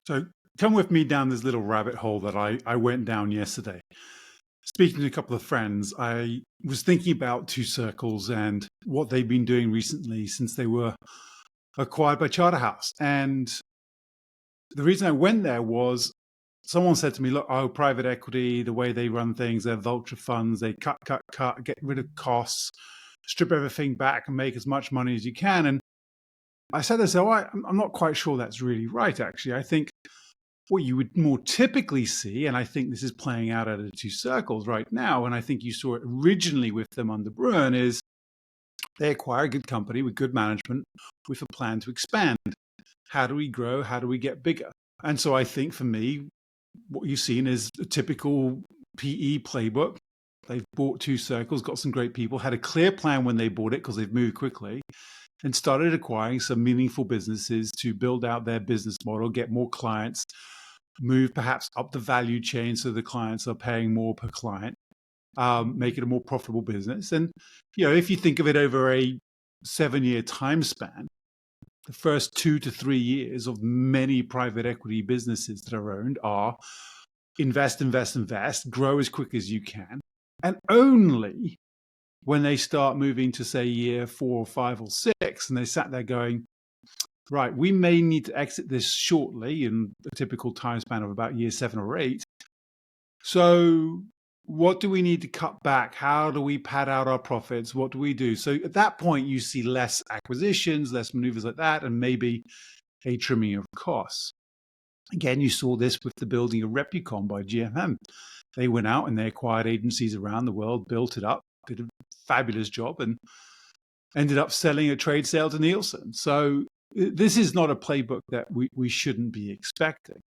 So come with me down this little rabbit hole that I went down yesterday. Speaking to a couple of friends, I was thinking about Two Circles and what they've been doing recently since they were acquired by Charterhouse. And the reason I went there was someone said to me, look, oh, private equity, the way they run things, their vulture funds, they cut, get rid of costs, strip everything back and make as much money as you can. And I said, I'm not quite sure that's really right, actually. I think what you would more typically see, and I think this is playing out at the Two Circles right now, and I think you saw it originally with them under Bruin, is they acquire a good company with good management with a plan to expand. How do we grow? How do we get bigger? And so I think for me, what you've seen is a typical PE playbook. They've bought Two Circles, got some great people, had a clear plan when they bought it because they've moved quickly, and started acquiring some meaningful businesses to build out their business model, get more clients, move perhaps up the value chain so the clients are paying more per client, make it a more profitable business. And, if you think of it over a 7-year time span, the first 2 to 3 years of many private equity businesses that are owned are invest, grow as quick as you can. And only when they start moving to, say, year 4 or 5 or 6, and they sat there going, right, we may need to exit this shortly in a typical time span of about year 7 or 8. So what do we need to cut back? How do we pad out our profits? What do we do? So at that point, you see less acquisitions, less maneuvers like that, and maybe a trimming of costs. Again, you saw this with the building of Replicon by GMM. They went out and they acquired agencies around the world, built it up, did a fabulous job, and ended up selling a trade sale to Nielsen. So this is not a playbook that we shouldn't be expecting.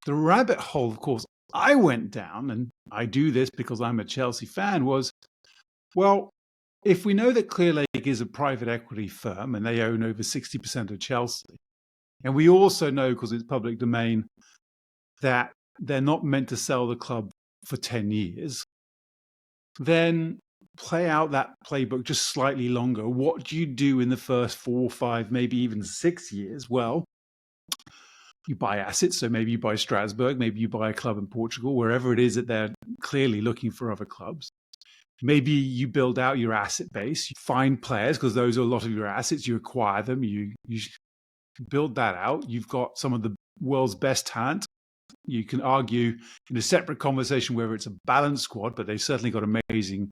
The rabbit hole, of course, I went down, and I do this because I'm a Chelsea fan, was, well, if we know that Clearlake is a private equity firm and they own over 60% of Chelsea, and we also know, because it's public domain, that they're not meant to sell the club for 10 years, then play out that playbook just slightly longer. What do you do in the first 4, 5, maybe even 6 years? Well, you buy assets. So maybe you buy Strasbourg, maybe you buy a club in Portugal, wherever it is that they're clearly looking for other clubs. Maybe you build out your asset base, you find players, because those are a lot of your assets. You acquire them, you build that out. You've got some of the world's best talent. You can argue in a separate conversation whether it's a balanced squad, but they've certainly got amazing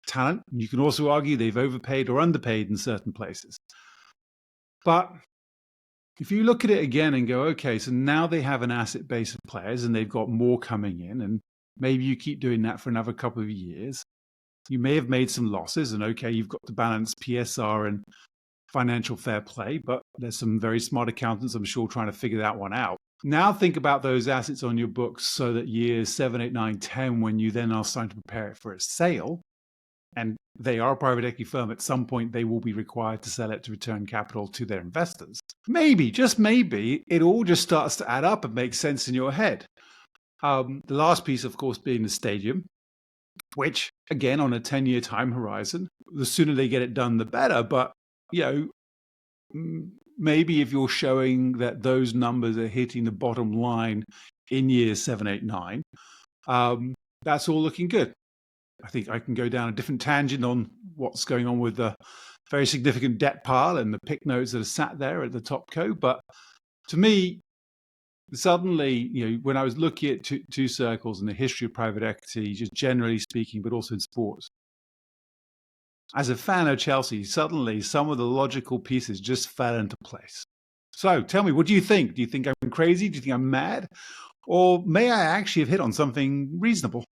talent. You can also argue they've overpaid or underpaid in certain places. But if you look at it again and go, okay, so now they have an asset base of players and they've got more coming in, and maybe you keep doing that for another couple of years. You may have made some losses, and okay, you've got to balance PSR and financial fair play, but there's some very smart accountants, I'm sure, trying to figure that one out. Now think about those assets on your books so that years 7, 8, 9, 10, when you then are starting to prepare it for a sale, and they are a private equity firm, at some point they will be required to sell it to return capital to their investors. Maybe, just maybe, it all just starts to add up and make sense in your head. The last piece, of course, being the stadium, which, again, on a 10-year time horizon, the sooner they get it done, the better. But, maybe if you're showing that those numbers are hitting the bottom line in years 7, 8, 9, that's all looking good. I think I can go down a different tangent on what's going on with the very significant debt pile and the PIK notes that are sat there at the top co. But to me, suddenly, when I was looking at Two Circles and the history of private equity, just generally speaking, but also in sports, as a fan of Chelsea, suddenly some of the logical pieces just fell into place. So tell me, what do you think? Do you think I'm crazy? Do you think I'm mad? Or may I actually have hit on something reasonable?